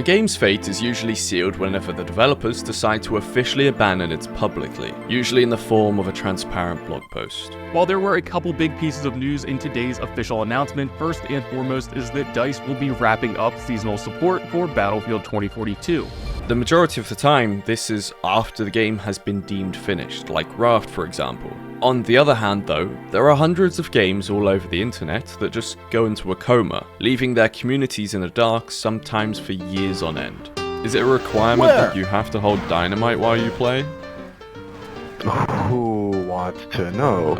A game's fate is usually sealed whenever the developers decide to officially abandon it publicly, usually in the form of a transparent blog post. While there were a couple big pieces of news in today's official announcement, first and foremost is that DICE will be wrapping up seasonal support for Battlefield 2042. The majority of the time, this is after the game has been deemed finished, like Raft for example. On the other hand though, there are hundreds of games all over the internet that just go into a coma, leaving their communities in the dark sometimes for years on end. Is it a requirement that you have to hold dynamite while you play? Who wants to know?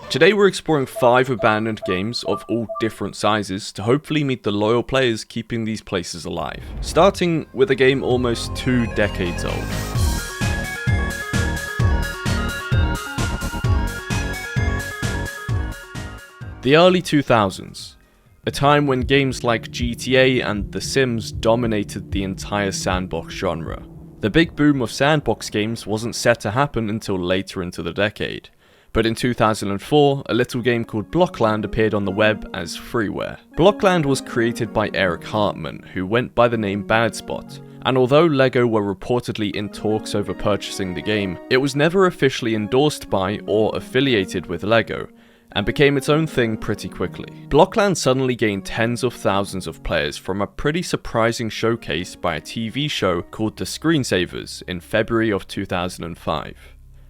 Today we're exploring 5 abandoned games of all different sizes to hopefully meet the loyal players keeping these places alive. Starting with a game almost 2 decades old. The early 2000s, a time when games like GTA and The Sims dominated the entire sandbox genre. The big boom of sandbox games wasn't set to happen until later into the decade. But in 2004, a little game called Blockland appeared on the web as freeware. Blockland was created by Eric Hartman, who went by the name Badspot, and although LEGO were reportedly in talks over purchasing the game, it was never officially endorsed by or affiliated with LEGO, and became its own thing pretty quickly. Blockland suddenly gained tens of thousands of players from a pretty surprising showcase by a TV show called The Screensavers in February of 2005.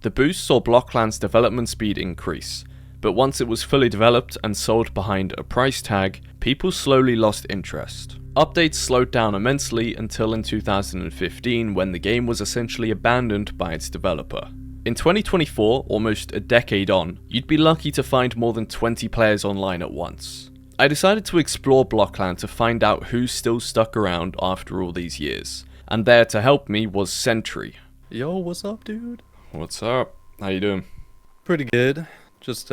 The boost saw Blockland's development speed increase, but once it was fully developed and sold behind a price tag, people slowly lost interest. Updates slowed down immensely until in 2015 when the game was essentially abandoned by its developer. In 2024, almost a decade on, you'd be lucky to find more than 20 players online at once. I decided to explore Blockland to find out who's still stuck around after all these years, and there to help me was Sentry. Yo, what's up, dude? What's up? How you doing? Pretty good. Just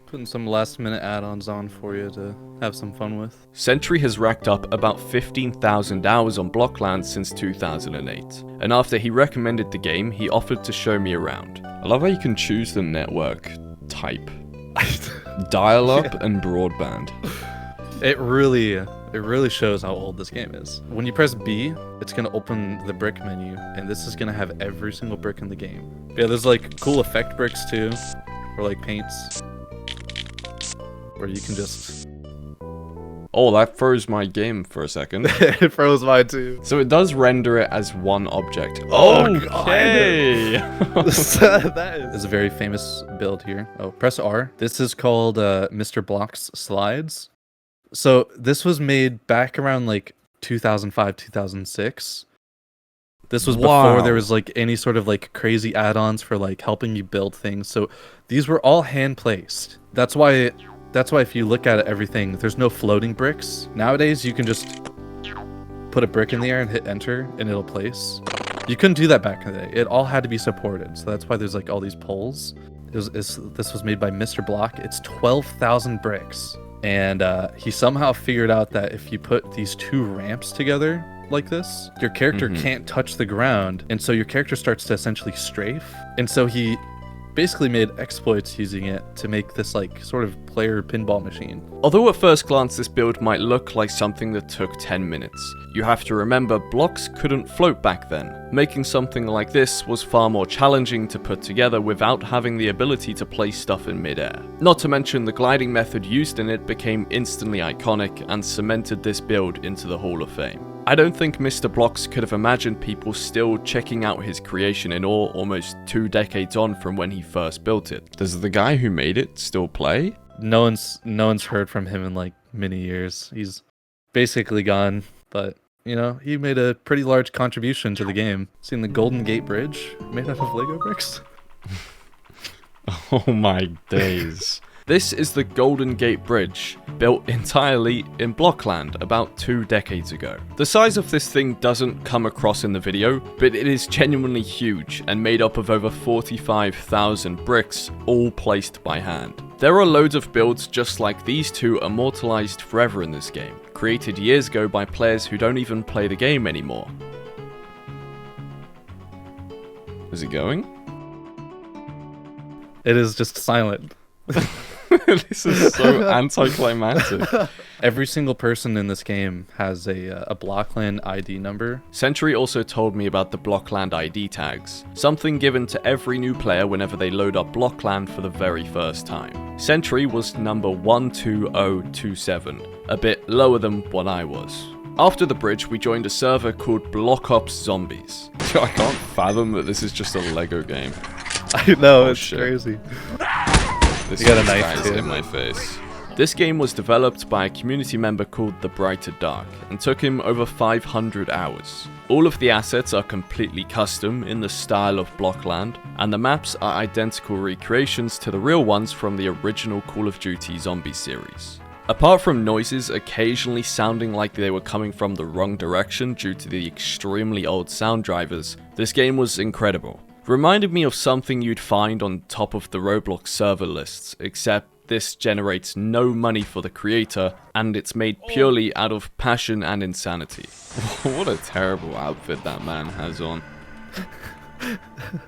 putting some last minute add-ons on for you to have some fun with. Sentry has racked up about 15,000 hours on Blockland since 2008, and after he recommended the game, he offered to show me around. I love how you can choose the network type. Dial-up and broadband. It really shows how old this game is. When you press B, it's gonna open the brick menu, and this is gonna have every single brick in the game. Yeah, there's like cool effect bricks too, or like paints, where you can just... Oh, that froze my game for a second. It froze mine too. So it does render it as one object. Okay! That is a very famous build here. Oh, press R. This is called Mr. Block's Slides. So this was made back around like 2005, 2006. This was before there was like any sort of like crazy add-ons for like helping you build things. So these were all hand placed. That's why if you look at everything, there's no floating bricks. Nowadays you can just put a brick in the air and hit enter and it'll place. You couldn't do that back in the day. It all had to be supported. So that's why there's like all these poles. This was made by Mr. Block. It's 12,000 bricks. And he somehow figured out that if you put these 2 ramps together like this, your character can't touch the ground, and so your character starts to essentially strafe. And so he basically made exploits using it to make this like sort of player pinball machine. Although at first glance this build might look like something that took 10 minutes, you have to remember blocks couldn't float back then. Making something like this was far more challenging to put together without having the ability to place stuff in midair. Not to mention the gliding method used in it became instantly iconic and cemented this build into the Hall of Fame. I don't think Mr. Blocks could have imagined people still checking out his creation in awe almost 2 decades on from when he first built it. Does the guy who made it still play? No one's heard from him in like many years. He's basically gone, but you know, he made a pretty large contribution to the game. Seen the Golden Gate Bridge made out of Lego bricks? Oh my days. This is the Golden Gate Bridge, built entirely in Blockland about 2 decades ago. The size of this thing doesn't come across in the video, but it is genuinely huge and made up of over 45,000 bricks, all placed by hand. There are loads of builds just like these 2 immortalized forever in this game, created years ago by players who don't even play the game anymore. Is it going? It is just silent. This is so anticlimactic. Every single person in this game has a Blockland ID number. Sentry also told me about the Blockland ID tags, something given to every new player whenever they load up Blockland for the very first time. Sentry was number 12027, a bit lower than what I was. After the bridge, we joined a server called Block Ops Zombies. I can't fathom that this is just a Lego game. I know, Oh, it's shit. crazy. This You got a guy knife is too. in my face. This game was developed by a community member called The Brighter Dark and took him over 500 hours. All of the assets are completely custom in the style of Blockland, and the maps are identical recreations to the real ones from the original Call of Duty Zombie series. Apart from noises occasionally sounding like they were coming from the wrong direction due to the extremely old sound drivers, this game was incredible. Reminded me of something you'd find on top of the Roblox server lists, except this generates no money for the creator, and it's made purely out of passion and insanity. What a terrible outfit that man has on.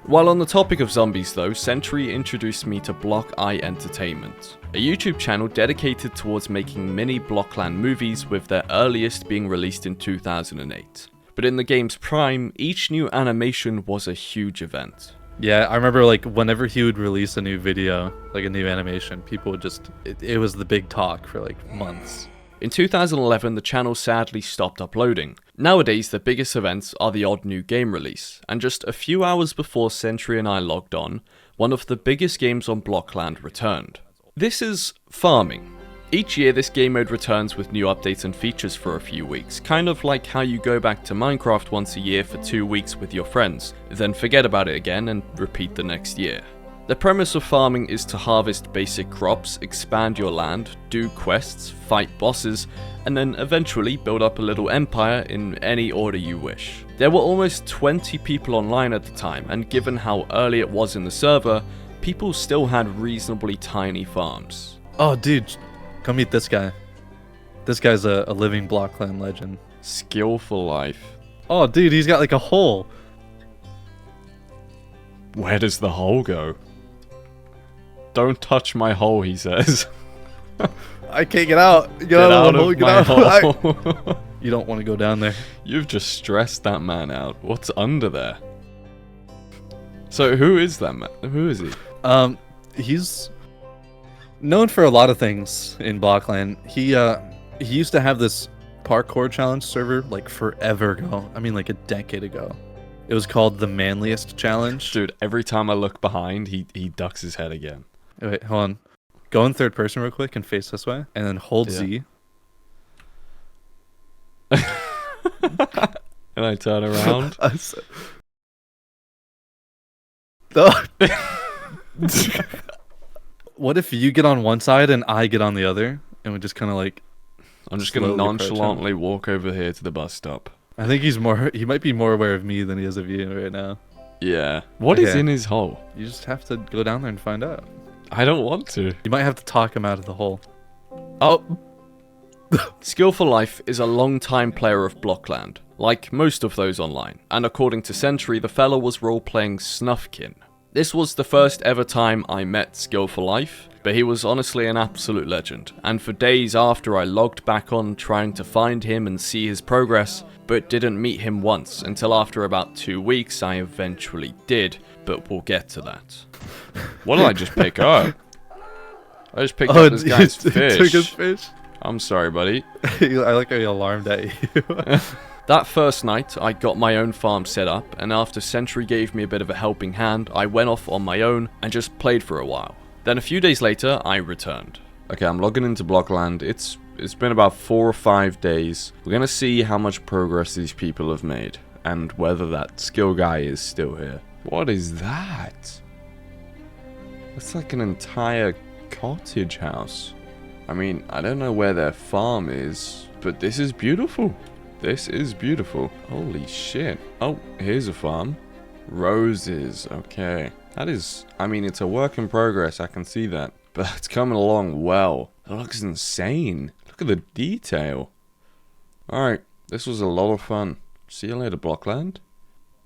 While on the topic of zombies though, Sentry introduced me to Block Eye Entertainment, a YouTube channel dedicated towards making mini Blockland movies, with their earliest being released in 2008. But in the game's prime, each new animation was a huge event. Yeah, I remember like whenever he would release a new video, like a new animation, people would just, it was the big talk for like months. In 2011, the channel sadly stopped uploading. Nowadays, the biggest events are the odd new game release, and just a few hours before Sentry and I logged on, one of the biggest games on Blockland returned. This is farming. Each year, this game mode returns with new updates and features for a few weeks, kind of like how you go back to Minecraft once a year for 2 weeks with your friends, then forget about it again and repeat the next year. The premise of farming is to harvest basic crops, expand your land, do quests, fight bosses, and then eventually build up a little empire in any order you wish. There were almost 20 people online at the time, and given how early it was in the server, people still had reasonably tiny farms. Oh, dude, come meet this guy. This guy's a living Blockland legend. Skillful life. Oh, dude, he's got like a hole. Where does the hole go? Don't touch my hole, he says. I can't get out. Get Out of my hole. You don't want to go down there. You've just stressed that man out. What's under there? So who is that man? Who is he? He's known for a lot of things in Blockland. He used to have this parkour challenge server like forever ago. I mean, like a decade ago. It was called the Manliest Challenge. Dude, every time I look behind, he ducks his head again. Wait, hold on. Go in third person real quick and face this way, and then hold Z. And I turn around. What if you get on one side and I get on the other, and we just kind of like... I'm just gonna slowly approach him? nonchalantly walk over here to the bus stop. I think he might be more aware of me than he is of you right now. Yeah. What is Okay. in his hole? You just have to go down there and find out. I don't want to. You might have to talk him out of the hole. Oh. Skillful Life is a long-time player of Blockland, like most of those online, and according to Sentry, the fella was role-playing Snuffkin. This was the first ever time I met Skillful Life, but he was honestly an absolute legend, and for days after I logged back on trying to find him and see his progress, but didn't meet him once until after about 2 weeks I eventually did, but we'll get to that. What did I just pick up? I just picked up this guy's fish. Took his fish? I'm sorry, buddy. I like how he alarmed at you. That first night, I got my own farm set up, and after Sentry gave me a bit of a helping hand, I went off on my own and just played for a while. Then a few days later, I returned. Okay, I'm logging into Blockland. It's been about 4 or 5 days. We're gonna see how much progress these people have made, and whether that skill guy is still here. What is that? That's like an entire cottage house. I mean, I don't know where their farm is, but this is beautiful. This is beautiful. Holy shit. Oh, here's a farm. Roses, okay. That is, I mean, it's a work in progress, I can see that. But it's coming along well. That looks insane. Look at the detail. Alright, this was a lot of fun. See you later, Blockland.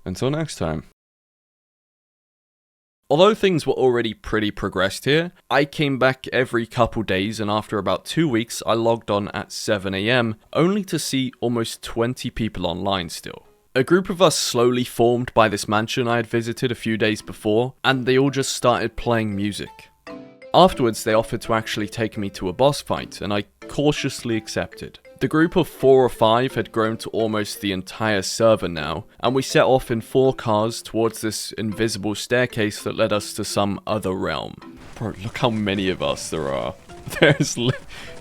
Until next time. Although things were already pretty progressed here, I came back every couple days, and after about 2 weeks I logged on at 7 AM, only to see almost 20 people online still. A group of us slowly formed by this mansion I had visited a few days before, and they all just started playing music. Afterwards, they offered to actually take me to a boss fight, and I cautiously accepted. The group of 4 or 5 had grown to almost the entire server now, and we set off in 4 cars towards this invisible staircase that led us to some other realm. Bro, look how many of us there are. There's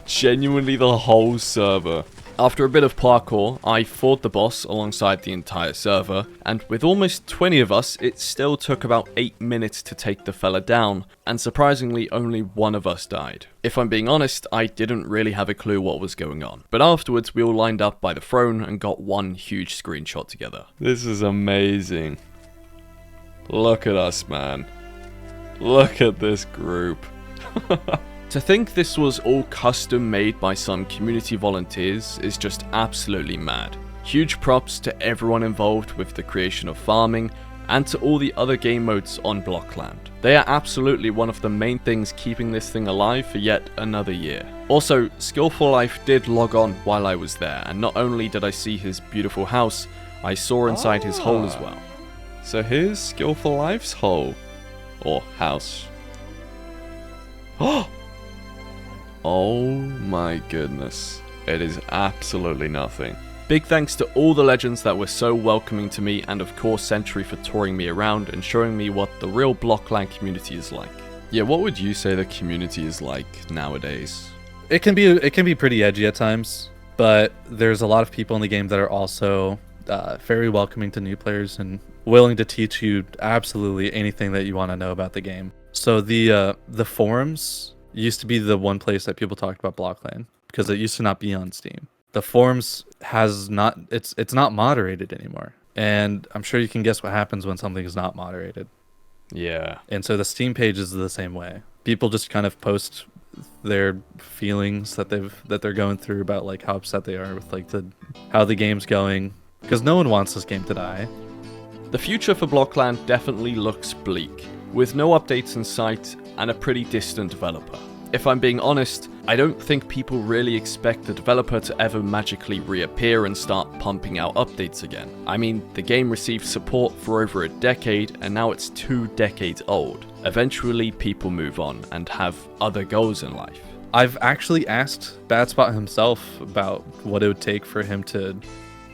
genuinely the whole server. After a bit of parkour, I fought the boss alongside the entire server, and with almost 20 of us, it still took about 8 minutes to take the fella down, and surprisingly only 1 of us died. If I'm being honest, I didn't really have a clue what was going on, but afterwards we all lined up by the throne and got one huge screenshot together. This is amazing. Look at us, man. Look at this group. To think this was all custom made by some community volunteers is just absolutely mad. Huge props to everyone involved with the creation of farming, and to all the other game modes on Blockland. They are absolutely one of the main things keeping this thing alive for yet another year. Also, Skillful Life did log on while I was there, and not only did I see his beautiful house, I saw inside his hole as well. So here's Skillful Life's hole. Or house. Oh my goodness. It is absolutely nothing. Big thanks to all the legends that were so welcoming to me, and of course Sentry for touring me around and showing me what the real Blockland community is like. Yeah, what would you say the community is like nowadays? It can be pretty edgy at times, but there's a lot of people in the game that are also very welcoming to new players and willing to teach you absolutely anything that you want to know about the game. So the forums used to be the one place that people talked about Blockland, because it used to not be on Steam. The forums it's not moderated anymore, and I'm sure you can guess what happens when something is not moderated. Yeah. And so the Steam page is the same way. People just kind of post their feelings that they're going through about like how upset they are with like how the game's going, because no one wants this game to die. The future for Blockland definitely looks bleak, with no updates in sight and a pretty distant developer. If I'm being honest, I don't think people really expect the developer to ever magically reappear and start pumping out updates again. I mean, the game received support for over a decade, and now it's 2 decades old. Eventually people move on and have other goals in life. I've actually asked Batspot himself about what it would take for him to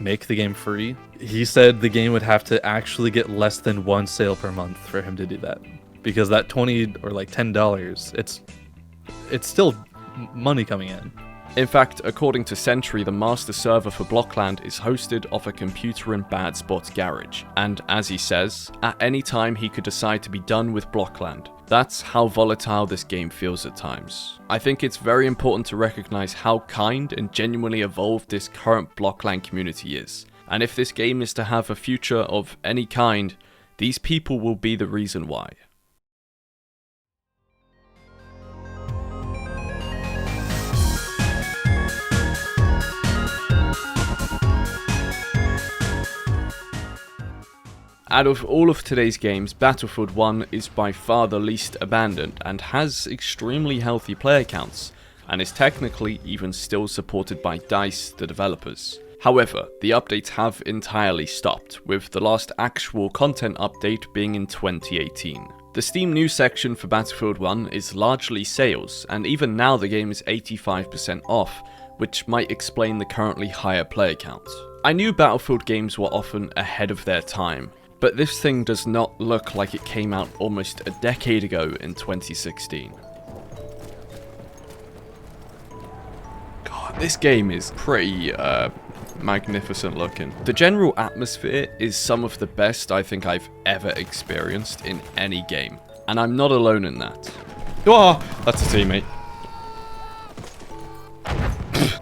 make the game free. He said the game would have to actually get less than 1 sale per month for him to do that. Because that $20 or like $10, it's still money coming in. In fact, according to Sentry, the master server for Blockland is hosted off a computer in Badspot's garage. And as he says, at any time he could decide to be done with Blockland. That's how volatile this game feels at times. I think it's very important to recognize how kind and genuinely evolved this current Blockland community is. And if this game is to have a future of any kind, these people will be the reason why. Out of all of today's games, Battlefield 1 is by far the least abandoned and has extremely healthy player counts, and is technically even still supported by DICE, the developers. However, the updates have entirely stopped, with the last actual content update being in 2018. The Steam news section for Battlefield 1 is largely sales, and even now the game is 85% off, which might explain the currently higher player count. I knew Battlefield games were often ahead of their time, but this thing does not look like it came out almost a decade ago in 2016. God, this game is pretty magnificent looking. The general atmosphere is some of the best I think I've ever experienced in any game, and I'm not alone in that. Oh, that's a teammate.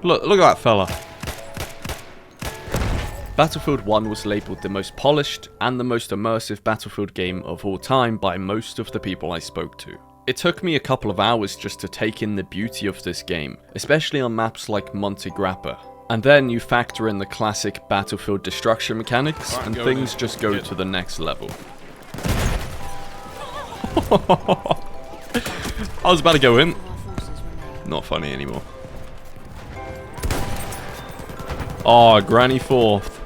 Look at that fella. Battlefield 1 was labelled the most polished and the most immersive Battlefield game of all time by most of the people I spoke to. It took me a couple of hours just to take in the beauty of this game, especially on maps like Monte Grappa. And then you factor in the classic Battlefield destruction mechanics, and things just go to the next level. I was about to go in. Not funny anymore. Oh, Granny fourth.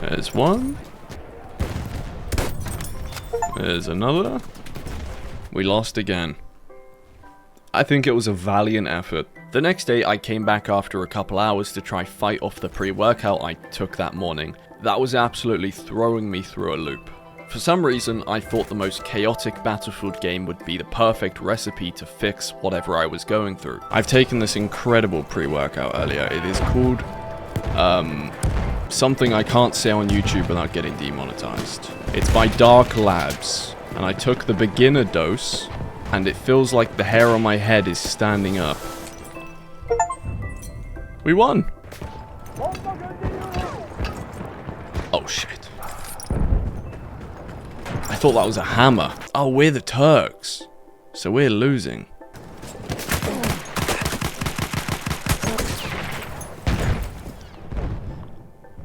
There's one. There's another. We lost again. I think it was a valiant effort. The next day I came back after a couple hours to try fight off the pre-workout I took that morning. That was absolutely throwing me through a loop. For some reason, I thought the most chaotic Battlefield game would be the perfect recipe to fix whatever I was going through. I've taken this incredible pre-workout earlier. It is called, something I can't say on YouTube without getting demonetized. It's by Dark Labs, and I took the beginner dose, and it feels like the hair on my head is standing up. We won! Oh shit. I thought that was a hammer. Oh, we're the Turks. So we're losing.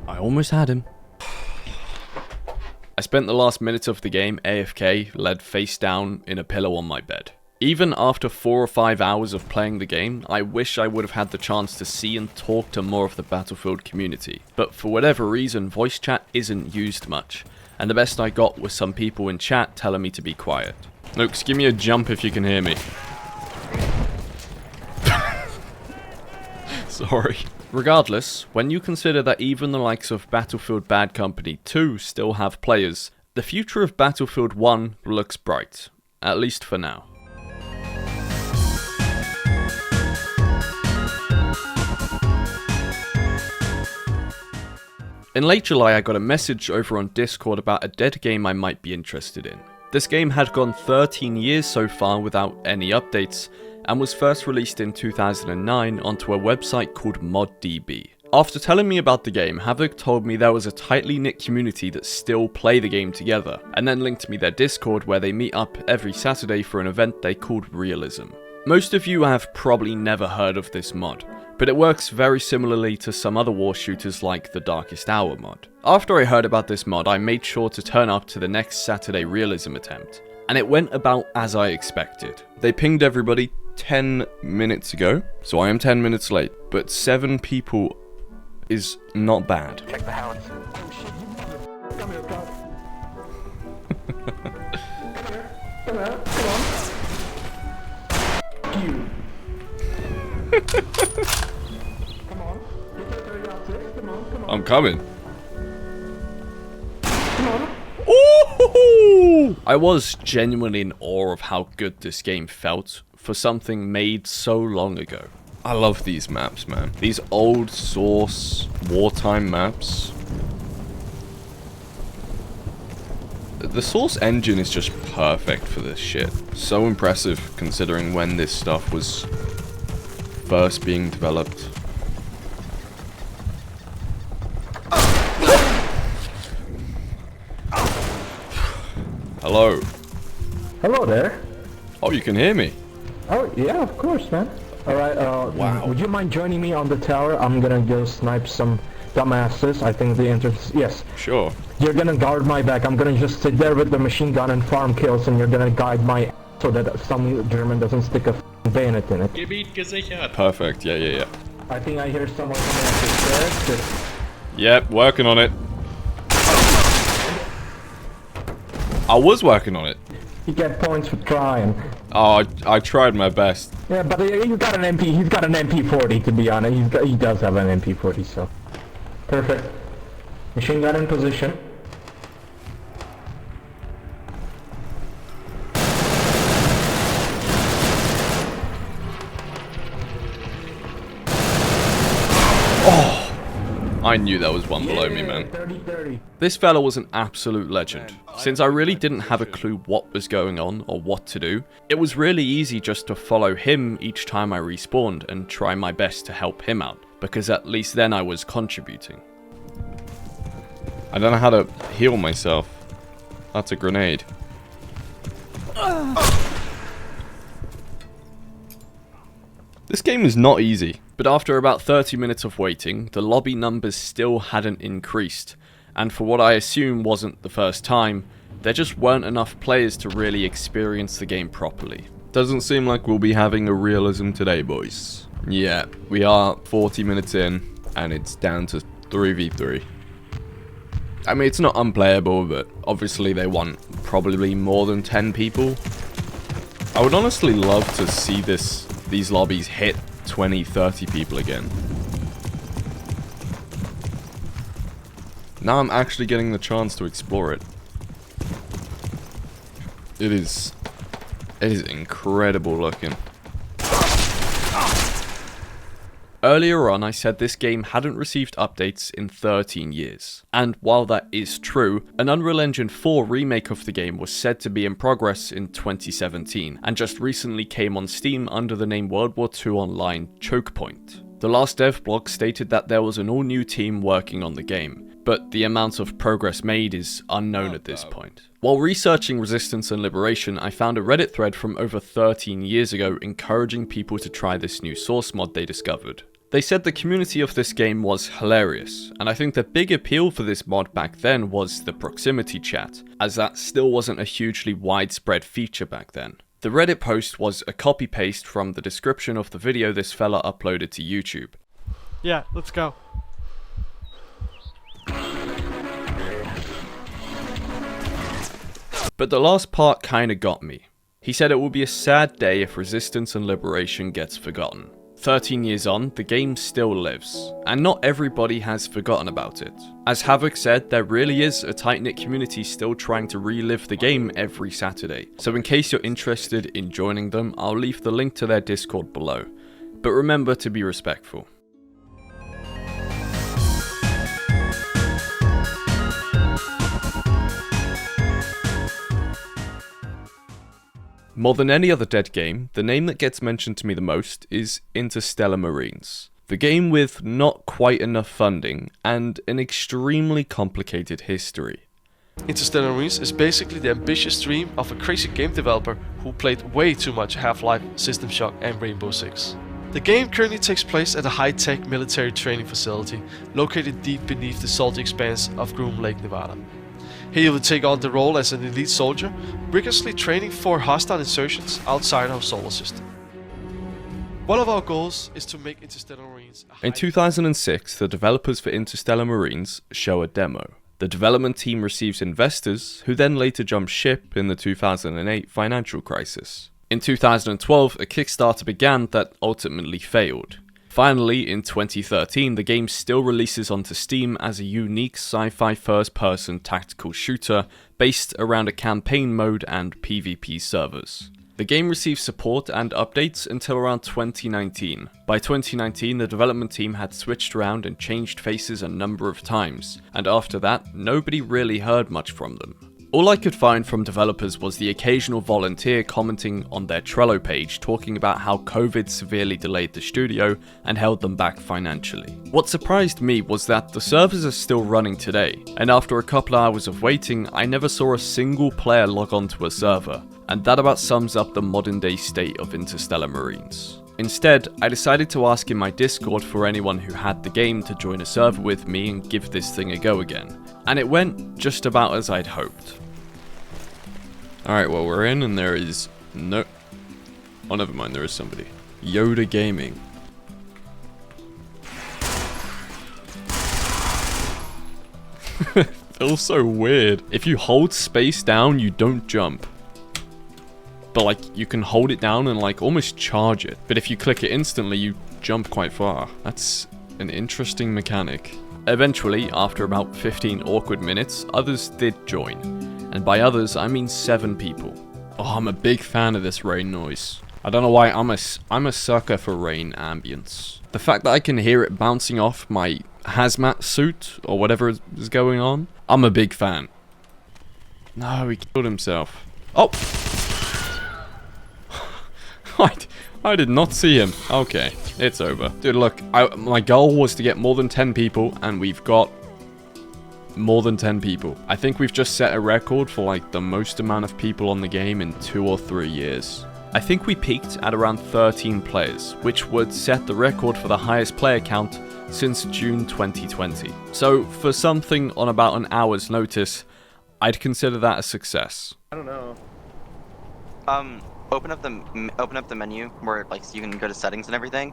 I almost had him. I spent the last minute of the game AFK, laid face down in a pillow on my bed. Even after 4 or 5 hours of playing the game, I wish I would have had the chance to see and talk to more of the Battlefield community. But for whatever reason, voice chat isn't used much. And the best I got was some people in chat telling me to be quiet. Nukes, give me a jump if you can hear me. Sorry. Regardless, when you consider that even the likes of Battlefield Bad Company 2 still have players, the future of Battlefield 1 looks bright. At least for now. In late July, I got a message over on Discord about a dead game I might be interested in. This game had gone 13 years so far without any updates, and was first released in 2009 onto a website called ModDB. After telling me about the game, Havoc told me there was a tightly knit community that still play the game together, and then linked me their Discord where they meet up every Saturday for an event they called Realism. Most of you have probably never heard of this mod, but it works very similarly to some other war shooters like the Darkest Hour mod. After I heard about this mod, I made sure to turn up to the next Saturday Realism attempt, and it went about as I expected. They pinged everybody 10 minutes ago, so I am 10 minutes late, but 7 people is not bad. Check the house. Come here, come here, come on. You. Come on. Come on, come on. I'm coming. Come on. Ooh! I was genuinely in awe of how good this game felt for something made so long ago. I love these maps, man. These old source wartime maps. The source engine is just perfect for this shit. So impressive considering when this stuff was first being developed. Hello. Hello there. Oh, you can hear me. Oh, yeah, of course, man. Alright, Wow. Would you mind joining me on the tower? I'm gonna go snipe some dumbasses. I think the entrance... Yes. Sure. You're gonna guard my back. I'm gonna just sit there with the machine gun and farm kills, and you're gonna guide my so that some German doesn't stick a bayonet in it. Gebiet gesichert. Perfect. Yeah. I think I hear someone coming up the stairs. Just... Yep, working on it. I was working on it. You get points for trying. Oh, I tried my best. Yeah, but you got an MP. He's got an MP40 to be honest. He does have an MP40, so perfect. Machine gun in position. I knew there was one below me, man. 30-30. This fella was an absolute legend. Since I really didn't have a clue what was going on or what to do, it was really easy just to follow him each time I respawned and try my best to help him out, because at least then I was contributing. I don't know how to heal myself. That's a grenade. This game is not easy, but after about 30 minutes of waiting, the lobby numbers still hadn't increased, and for what I assume wasn't the first time, There just weren't enough players to really experience the game properly. Doesn't seem like we'll be having a realism today, boys. Yeah, we are 40 minutes in, and it's down to 3v3. I mean, it's not unplayable, but obviously they want probably more than 10 people. I would honestly love to see these lobbies hit 20, 30 people again. Now I'm actually getting the chance to explore it. It is incredible looking. Earlier on, I said this game hadn't received updates in 13 years. And while that is true, an Unreal Engine 4 remake of the game was said to be in progress in 2017, and just recently came on Steam under the name World War II Online Choke Point. The last dev blog stated that there was an all-new team working on the game, but the amount of progress made is unknown at this point. While researching Resistance and Liberation, I found a Reddit thread from over 13 years ago encouraging people to try this new source mod they discovered. They said the community of this game was hilarious, and I think the big appeal for this mod back then was the proximity chat, as that still wasn't a hugely widespread feature back then. The Reddit post was a copy-paste from the description of the video this fella uploaded to YouTube. Yeah, let's go. But the last part kinda got me. He said it will be a sad day if Resistance and Liberation gets forgotten. 13 years on, the game still lives, and not everybody has forgotten about it. As Havoc said, there really is a tight-knit community still trying to relive the game every Saturday, so in case you're interested in joining them, I'll leave the link to their Discord below. But remember to be respectful. More than any other Dead game, the name that gets mentioned to me the most is Interstellar Marines. The game with not quite enough funding and an extremely complicated history. Interstellar Marines is basically the ambitious dream of a crazy game developer who played way too much Half-Life, System Shock and Rainbow Six. The game currently takes place at a high-tech military training facility located deep beneath the salty expanse of Groom Lake, Nevada. Here you will take on the role as an elite soldier, rigorously training for hostile insertions outside our solar system. One of our goals is to make Interstellar Marines In 2006, the developers for Interstellar Marines show a demo. The development team receives investors, who then later jump ship in the 2008 financial crisis. In 2012, a Kickstarter began that ultimately failed. Finally, in 2013, the game still releases onto Steam as a unique sci-fi first-person tactical shooter based around a campaign mode and PvP servers. The game received support and updates until around 2019. By 2019, the development team had switched around and changed faces a number of times, and after that, nobody really heard much from them. All I could find from developers was the occasional volunteer commenting on their Trello page talking about how COVID severely delayed the studio and held them back financially. What surprised me was that the servers are still running today, and after a couple hours of waiting, I never saw a single player log onto a server, and that about sums up the modern day state of Interstellar Marines. Instead, I decided to ask in my Discord for anyone who had the game to join a server with me and give this thing a go again. And it went just about as I'd hoped. Alright, well we're in and there is no... Oh, never mind, there is somebody. Yoda Gaming. Feels so weird. If you hold space down, you don't jump. But like, you can hold it down and like almost charge it. But if you click it instantly, you jump quite far. That's an interesting mechanic. Eventually, after about 15 awkward minutes, others did join. And by others, I mean 7 people. Oh, I'm a big fan of this rain noise. I don't know why, I'm a sucker for rain ambience. The fact that I can hear it bouncing off my hazmat suit, or whatever is going on, I'm a big fan. No, he killed himself. Oh! I did not see him. Okay, it's over. Dude, look, my goal was to get more than 10 people, and we've got more than 10 people. I think we've just set a record for like the most amount of people on the game in 2 or 3 years. I think we peaked at around 13 players, which would set the record for the highest player count since June 2020. So for something on about an hour's notice, I'd consider that a success. I don't know. Open up the menu where like you can go to settings and everything,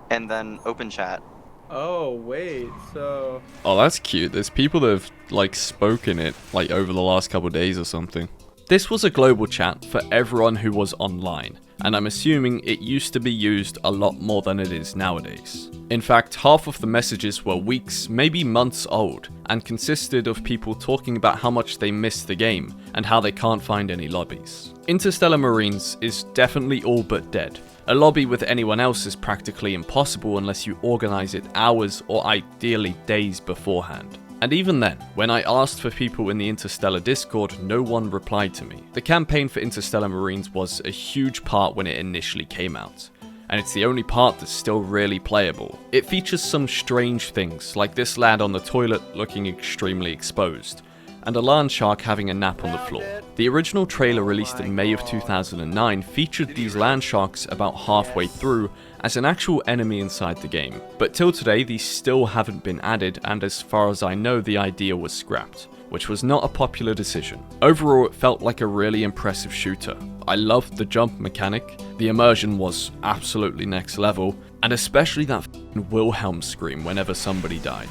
and then open chat. Oh, wait, so... Oh, that's cute. There's people that have, like, spoken it, like, over the last couple days or something. This was a global chat for everyone who was online, and I'm assuming it used to be used a lot more than it is nowadays. In fact, half of the messages were weeks, maybe months old, and consisted of people talking about how much they miss the game, and how they can't find any lobbies. Interstellar Marines is definitely all but dead. A lobby with anyone else is practically impossible unless you organize it hours or ideally days beforehand. And even then, when I asked for people in the Interstellar Discord, no one replied to me. The campaign for Interstellar Marines was a huge part when it initially came out, and it's the only part that's still really playable. It features some strange things, like this lad on the toilet looking extremely exposed, and a land shark having a nap on the floor. The original trailer released in May of 2009 featured these land sharks about halfway through as an actual enemy inside the game, but till today these still haven't been added, and as far as I know the idea was scrapped, which was not a popular decision. Overall, it felt like a really impressive shooter. I loved the jump mechanic, the immersion was absolutely next level, and especially that Wilhelm scream whenever somebody died.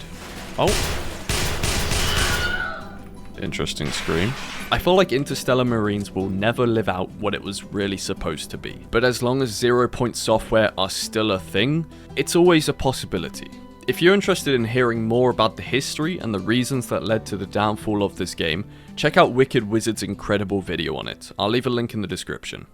Oh. Interesting scream. I feel like Interstellar Marines will never live out what it was really supposed to be, but as long as 0 point software are still a thing, it's always a possibility. If you're interested in hearing more about the history and the reasons that led to the downfall of this game, check out Wicked Wizard's incredible video on it. I'll leave a link in the description.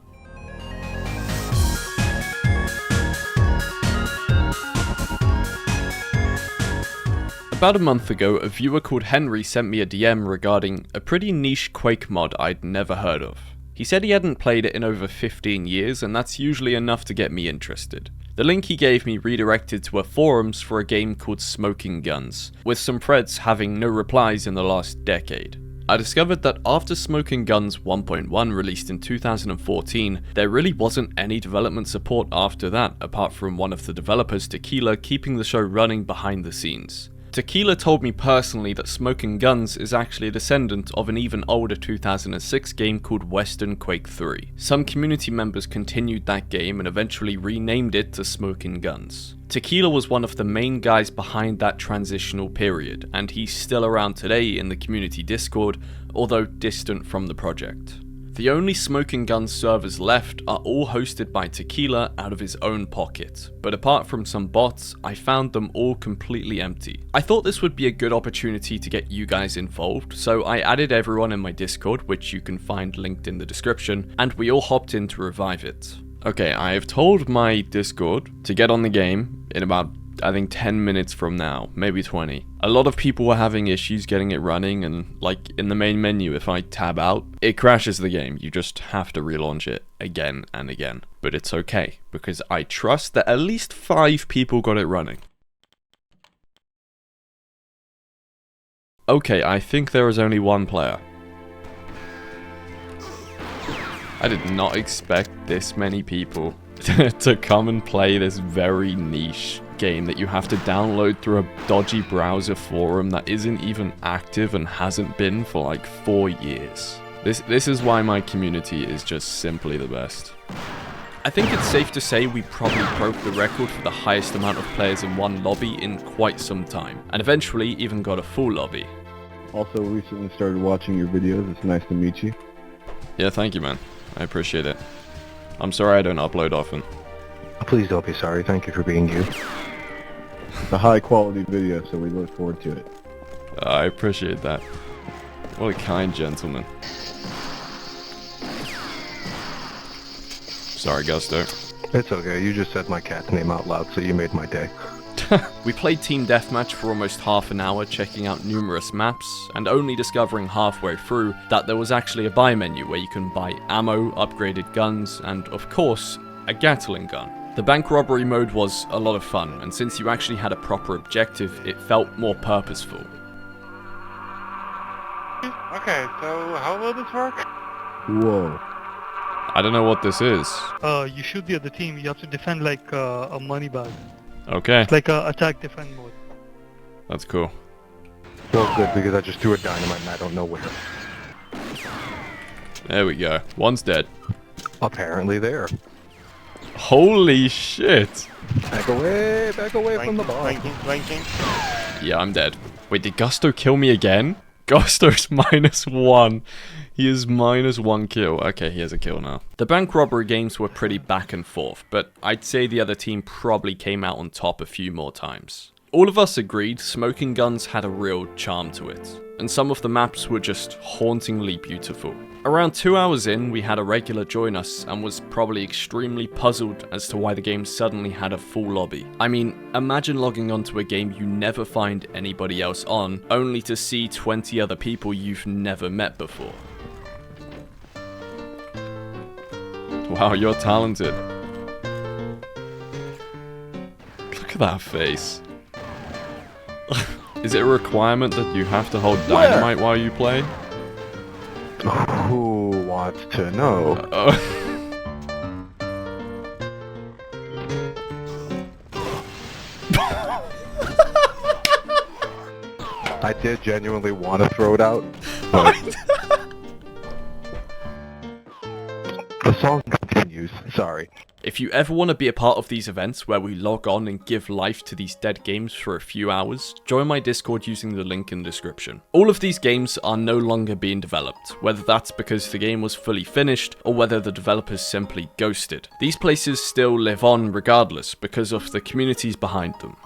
About a month ago, a viewer called Henry sent me a DM regarding a pretty niche Quake mod I'd never heard of. He said he hadn't played it in over 15 years, and that's usually enough to get me interested. The link he gave me redirected to a forums for a game called Smoking Guns, with some threads having no replies in the last decade. I discovered that after Smoking Guns 1.1 released in 2014, there really wasn't any development support after that, apart from one of the developers, Tequila, keeping the show running behind the scenes. Tequila told me personally that Smoking Guns is actually a descendant of an even older 2006 game called Western Quake 3. Some community members continued that game and eventually renamed it to Smoking Guns. Tequila was one of the main guys behind that transitional period, and he's still around today in the community Discord, although distant from the project. The only Smoking Guns servers left are all hosted by Tequila out of his own pocket, but apart from some bots, I found them all completely empty. I thought this would be a good opportunity to get you guys involved, so I added everyone in my Discord, which you can find linked in the description, and we all hopped in to revive it. Okay, I have told my Discord to get on the game in about, I think, 10 minutes from now, maybe 20. A lot of people were having issues getting it running, and like in the main menu, if I tab out, it crashes the game. You just have to relaunch it again and again. But it's okay, because I trust that at least 5 people got it running. Okay, I think there is only one player. I did not expect this many people to come and play this very niche game that you have to download through a dodgy browser forum that isn't even active and hasn't been for like 4 years. This is why my community is just simply the best. I think it's safe to say we probably broke the record for the highest amount of players in one lobby in quite some time, and eventually even got a full lobby. Also recently started watching your videos. It's nice to meet you. Yeah, thank you, man. I appreciate it. I'm sorry I don't upload often. Please don't be sorry. Thank you for being you. It's a high quality video, so we look forward to it. I appreciate that. What a kind gentleman. Sorry, Gusto. It's okay. You just said my cat's name out loud, so you made my day. We played Team Deathmatch for almost half an hour, checking out numerous maps, and only discovering halfway through that there was actually a buy menu where you can buy ammo, upgraded guns, and of course, a Gatling gun. The bank robbery mode was a lot of fun, and since you actually had a proper objective, it felt more purposeful. Okay, so how will this work? Whoa. I don't know what this is. You shoot the other team, you have to defend like a money bag. Okay, It's like a attack defend mode. that's cool. So good, because I just threw a dynamite and I don't know where. There we go. One's dead. Apparently there. Holy shit. Back away from the bomb. Yeah, I'm dead. Wait, did Gusto kill me again? Gusto's -1. He is -1 kill. Okay, he has a kill now. The bank robbery games were pretty back and forth, but I'd say the other team probably came out on top a few more times. All of us agreed smoking guns had a real charm to it, and some of the maps were just hauntingly beautiful. Around 2 hours in, we had a regular join us and was probably extremely puzzled as to why the game suddenly had a full lobby. I mean, imagine logging onto a game you never find anybody else on, only to see 20 other people you've never met before. Wow, you're talented. Look at that face. Is it a requirement that you have to hold dynamite while you play? Who wants to know? I did genuinely want to throw it out, but the song continues. Sorry. If you ever want to be a part of these events where we log on and give life to these dead games for a few hours, join my Discord using the link in the description. All of these games are no longer being developed, whether that's because the game was fully finished or whether the developers simply ghosted. These places still live on regardless because of the communities behind them.